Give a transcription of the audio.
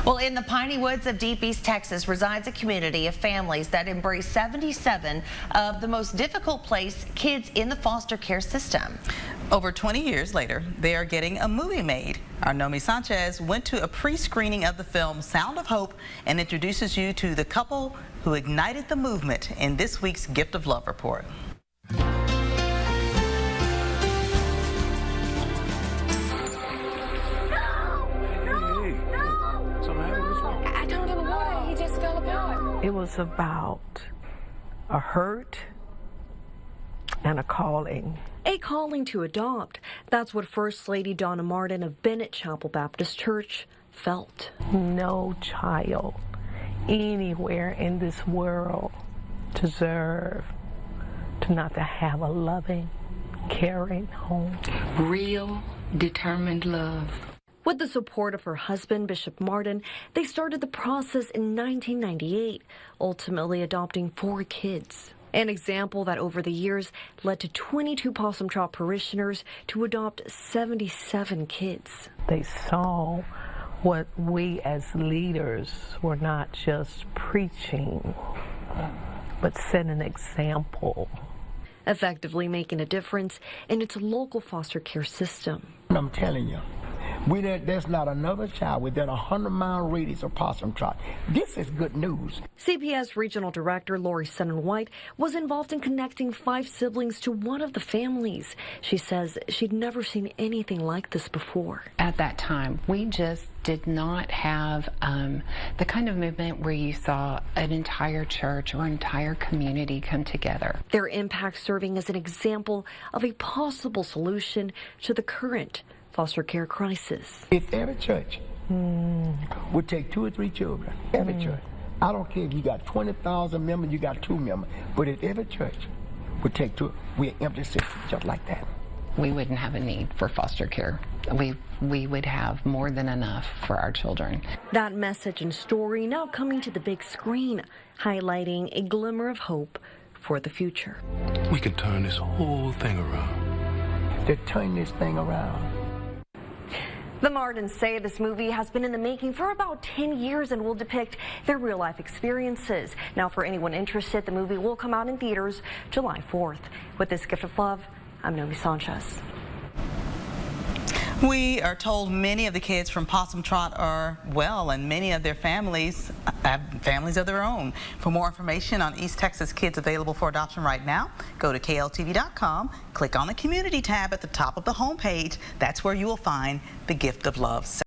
Well, in the piney woods of deep East Texas resides a community of families that embrace 77 of the most difficult place kids in the foster care system. Over 20 years later, they are getting a movie made. Our Nomi Sanchez went to a pre-screening of the film Sound of Hope and introduces you to the couple who ignited the movement in this week's Gift of Love report. It was about a hurt and a calling. A calling to adopt. That's what First Lady Donna Martin of Bennett Chapel Baptist Church felt. No child anywhere in this world deserves to not to have a loving, caring home. Real, determined love. With the support of her husband, Bishop Martin, they started the process in 1998, ultimately adopting 4 kids. An example that over the years led to 22 Possum Trot parishioners to adopt 77 kids. They saw what we as leaders were not just preaching, but set an example. Effectively making a difference in its local foster care system. I'm telling you, there's not another child within a 100-mile radius of Possum Trot. This is good news. CPS Regional Director Lori Sutton-White was involved in connecting 5 siblings to one of the families. She says she'd never seen anything like this before. At that time, we just did not have the kind of movement where you saw an entire church or entire community come together. Their impact serving as an example of a possible solution to the current foster care crisis. If every church would take 2 or 3 children, every church, I don't care if you got 20,000 members, you got 2 members, but if every church would take 2, we're an empty system just like that. We wouldn't have a need for foster care. We would have more than enough for our children. That message and story now coming to the big screen, highlighting a glimmer of hope for the future. We can turn this whole thing around. They're turning this thing around. The Martins say this movie has been in the making for about 10 years and will depict their real-life experiences. Now, for anyone interested, the movie will come out in theaters July 4th. With this gift of love, I'm Nomi Sanchez. We are told many of the kids from Possum Trot are well, and many of their families have families of their own. For more information on East Texas kids available for adoption right now, go to kltv.com, click on the Community tab at the top of the homepage. That's where you will find the Gift of Love.